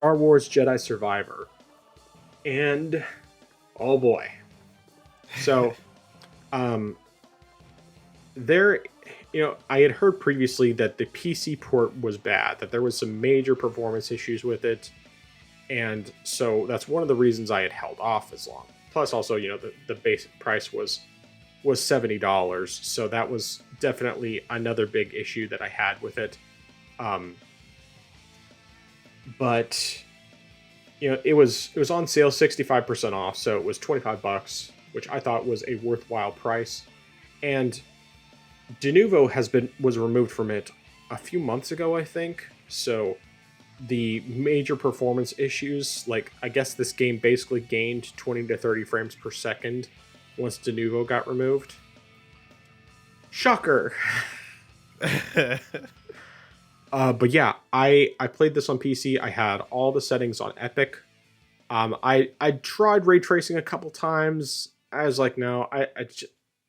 Star Wars Jedi Survivor. And oh boy. So, um, there, I had heard previously that the PC port was bad, that there was some major performance issues with it. And so that's one of the reasons I had held off as long. Plus, also, the basic price was $70. So that was definitely another big issue that I had with it. Um, but it was on sale 65% off, so it was 25 bucks, which I thought was a worthwhile price. And Denuvo was removed from it a few months ago, I think. So the major performance issues, like I guess this game basically gained 20 to 30 frames per second once Denuvo got removed. Shocker. But yeah, I played this on PC. I had all the settings on Epic. I tried ray tracing a couple times. I was like, no,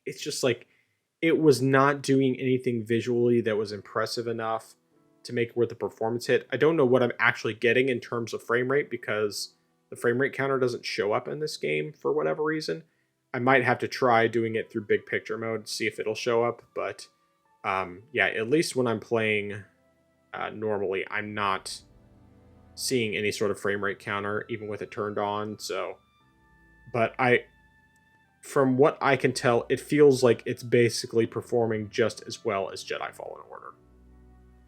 it's just like it was not doing anything visually that was impressive enough to make where the performance hit. I don't know what I'm actually getting in terms of frame rate because the frame rate counter doesn't show up in this game for whatever reason. I might have to try doing it through big picture mode, see if it'll show up. But yeah, at least when I'm playing normally, I'm not seeing any sort of frame rate counter, even with it turned on. So, but from what I can tell, it feels like it's basically performing just as well as Jedi Fallen Order.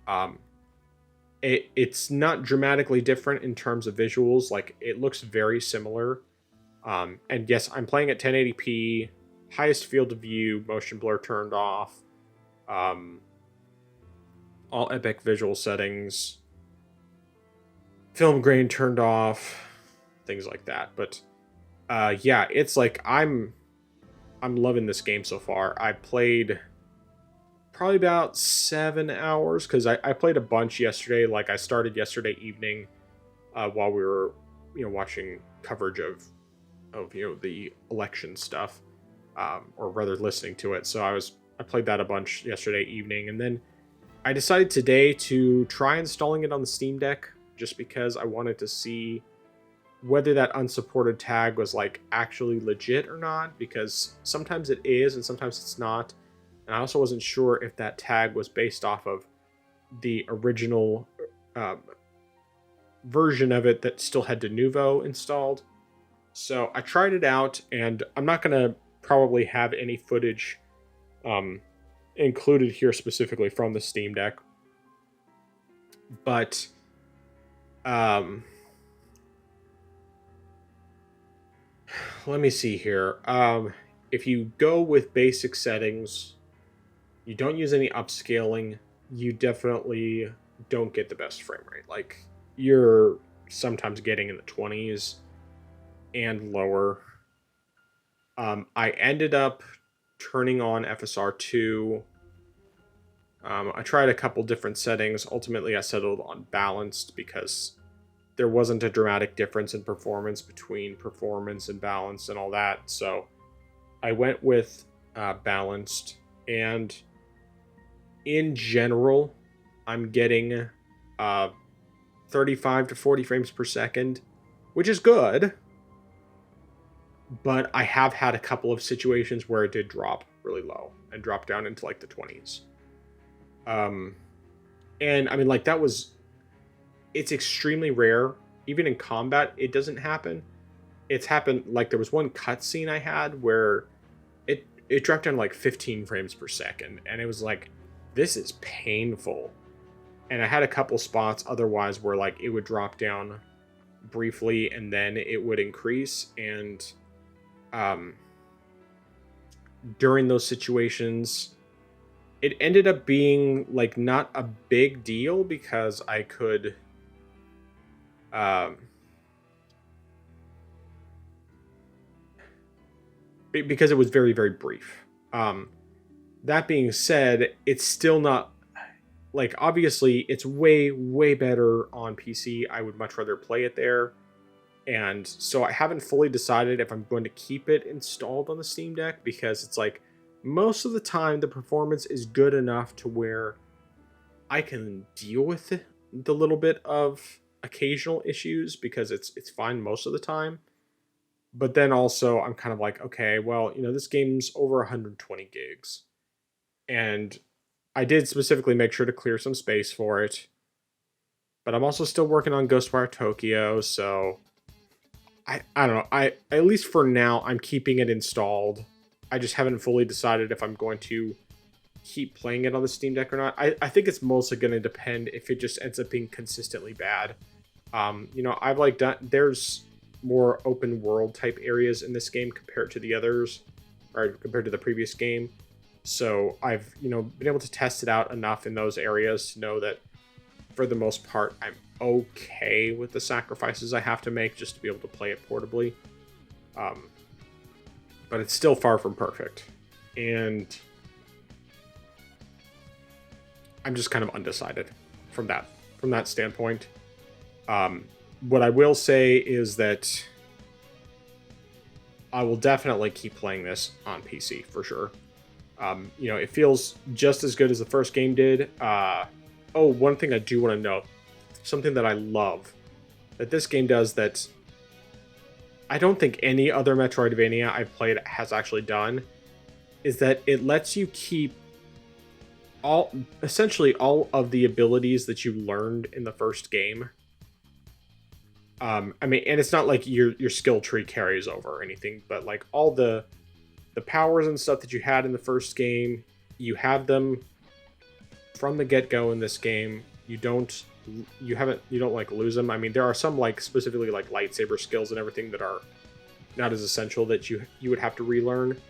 Um, it's not dramatically different in terms of visuals. Like, it looks very similar. And yes, I'm playing at 1080p, highest field of view, motion blur turned off, all epic visual settings, film grain turned off, things like that. But yeah, it's like I'm loving this game so far. I played probably about 7 hours because I played a bunch yesterday. Like I started yesterday evening while we were watching coverage of the election stuff, or rather listening to it. So I played that a bunch yesterday evening, and then I decided today to try installing it on the Steam Deck just because I wanted to see whether that unsupported tag was like actually legit or not, because sometimes it is and sometimes it's not. And I also wasn't sure if that tag was based off of the original version of it that still had Denuvo installed. So I tried it out, and I'm not going to probably have any footage included here specifically from the Steam Deck. But let me see here. If you go with basic settings, you don't use any upscaling, you definitely don't get the best frame rate. Like, you're sometimes getting in the 20s and lower. I ended up turning on FSR2. I tried a couple different settings. Ultimately, I settled on balanced because there wasn't a dramatic difference in performance between performance and balance and all that. So I went with balanced, and in general, I'm getting 35 to 40 frames per second, which is good. But I have had a couple of situations where it did drop really low and drop down into like the 20s. And I mean, like, it's extremely rare. Even in combat, it doesn't happen. It's happened, like, there was one cutscene I had where it dropped down like 15 frames per second, and it was like, this is painful. And I had a couple spots otherwise where like it would drop down briefly and then it would increase, and during those situations it ended up being like not a big deal because I could because it was very, very brief. That being said, it's still not, like, obviously it's way, way better on PC. I would much rather play it there. And so I haven't fully decided if I'm going to keep it installed on the Steam Deck, because it's like most of the time the performance is good enough to where I can deal with it, the little bit of occasional issues because it's fine most of the time. But then also I'm kind of like, okay, well, this game's over 120 gigs. And I did specifically make sure to clear some space for it. But I'm also still working on Ghostwire Tokyo, so I don't know. I at least for now I'm keeping it installed. I just haven't fully decided if I'm going to keep playing it on the Steam Deck or not. I think it's mostly going to depend if it just ends up being consistently bad. I've there's more open world type areas in this game compared to the others, or compared to the previous game. So I've, been able to test it out enough in those areas to know that for the most part, I'm okay with the sacrifices I have to make just to be able to play it portably. But it's still far from perfect. And I'm just kind of undecided from that standpoint. What I will say is that I will definitely keep playing this on PC for sure. It feels just as good as the first game did. One thing I do want to note, something that I love that this game does that I don't think any other Metroidvania I've played has actually done, is that it lets you keep essentially all of the abilities that you learned in the first game. And it's not like your skill tree carries over or anything, but like all the powers and stuff that you had in the first game, you have them from the get-go in this game. You don't like lose them. I mean, there are some like specifically like lightsaber skills and everything that are not as essential that you would have to relearn,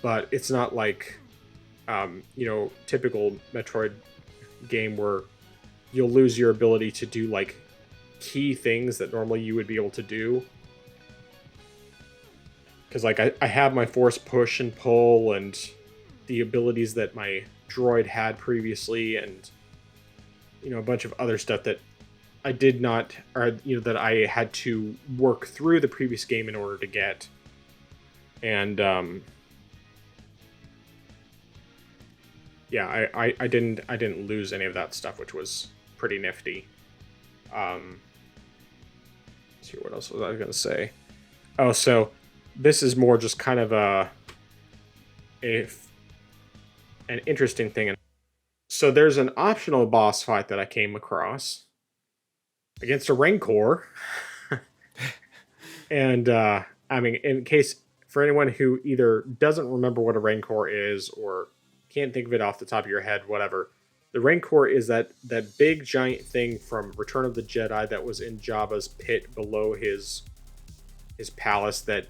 but it's not like typical Metroid game where you'll lose your ability to do like key things that normally you would be able to do. Because like I have my force push and pull and the abilities that my droid had previously, and a bunch of other stuff that I did not, or that I had to work through the previous game in order to get. And I didn't lose any of that stuff, which was pretty nifty. Let's see, what else was I gonna say? Oh, so this is more just kind of an interesting thing. So there's an optional boss fight that I came across against a Rancor. And in case for anyone who either doesn't remember what a Rancor is or can't think of it off the top of your head, whatever, the Rancor is that big giant thing from Return of the Jedi that was in Jabba's pit below his palace that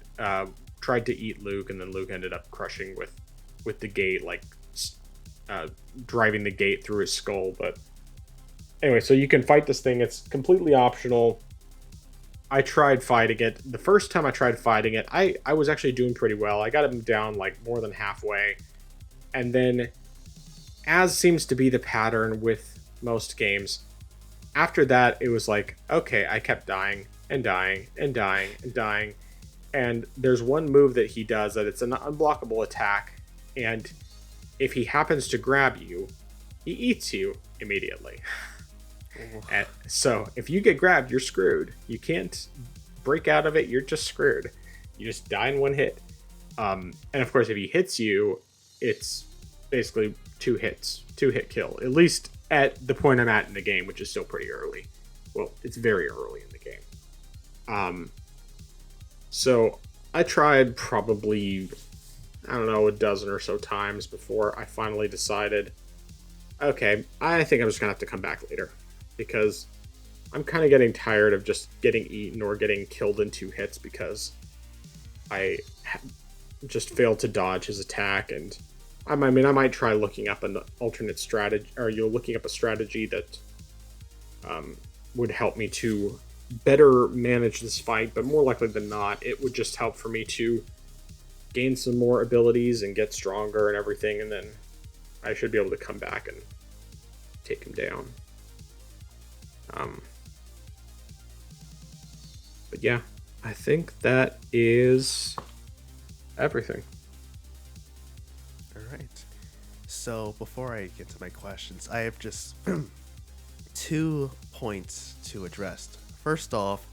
tried to eat Luke, and then Luke ended up crushing with the gate, like driving the gate through his skull. But anyway, so you can fight this thing. It's completely optional. I tried fighting it. The first time I tried fighting it, I was actually doing pretty well. I got him down like more than halfway. And then, as seems to be the pattern with most games, after that it was like, okay, I kept dying and dying and dying and dying. And there's one move that he does that it's an unblockable attack, and if he happens to grab you, he eats you immediately. And so if you get grabbed, you're screwed. You can't break out of it. You're just screwed. You just die in one hit. And of course, if he hits you, it's basically two hit kill. At least at the point I'm at in the game, which is still pretty early. Well, it's very early in the game. So I tried probably, I don't know, a dozen or so times before I finally decided, okay, I think I'm just gonna have to come back later, because I'm kind of getting tired of just getting eaten or getting killed in two hits because I just failed to dodge his attack. And I might try looking up an alternate strategy, or looking up a strategy that would help me to better manage this fight, but more likely than not, it would just help for me to gain some more abilities and get stronger and everything, and then I should be able to come back and take him down. But yeah, I think that is everything. All right. So before I get to my questions, I have just 2 points to address. First off,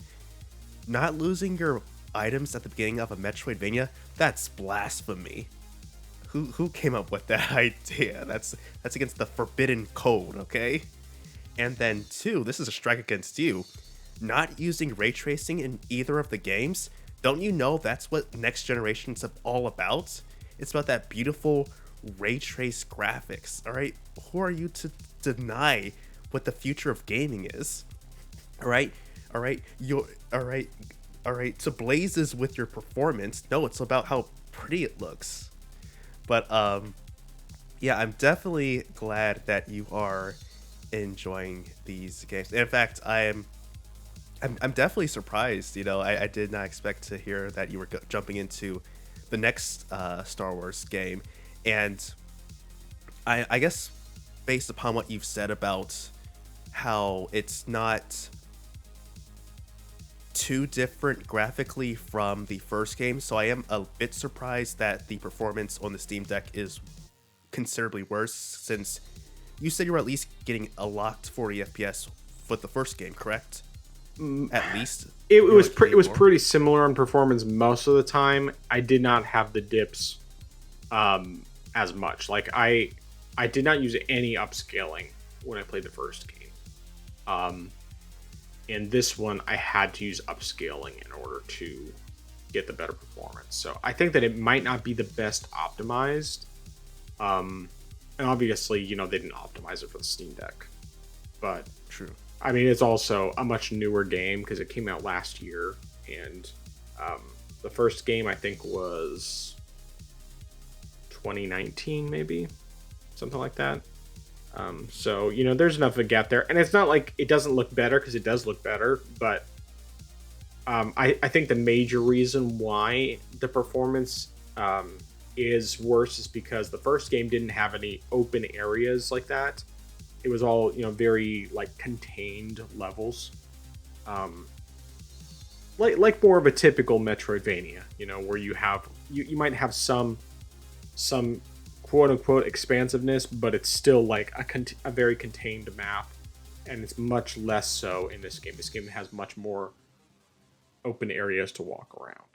not losing your items at the beginning of a Metroidvania, that's blasphemy. Who came up with that idea? That's against the forbidden code, okay? And then 2, this is a strike against you. Not using ray tracing in either of the games, don't you know that's what Next Generation's all about? It's about that beautiful ray trace graphics, alright? Who are you to deny what the future of gaming is? Alright? Alright, to blazes with your performance. No, it's about how pretty it looks. But yeah, I'm definitely glad that you are enjoying these games. In fact, I'm definitely surprised. You know, I did not expect to hear that you were jumping into the next Star Wars game, and I guess based upon what you've said about how it's not too different graphically from the first game, so I am a bit surprised that the performance on the Steam Deck is considerably worse, since you said you were at least getting a locked 40 FPS with the first game, correct? At least it was pretty similar in performance most of the time. I did not have the dips as much. Like I did not use any upscaling when I played the first game. In this one, I had to use upscaling in order to get the better performance. So I think that it might not be the best optimized. And obviously, you know, they didn't optimize it for the Steam Deck. But true. I mean, it's also a much newer game because it came out last year. And the first game, I think, was 2019, maybe? Something like that. So, you know, there's enough of a gap there. And it's not like it doesn't look better, because it does look better. But I think the major reason why the performance is worse is because the first game didn't have any open areas like that. It was all, you know, very, like, contained levels. Like more of a typical Metroidvania, you know, where you have... You might have some quote-unquote expansiveness, but it's still like a very contained map, and it's much less so in this game. This game has much more open areas to walk around.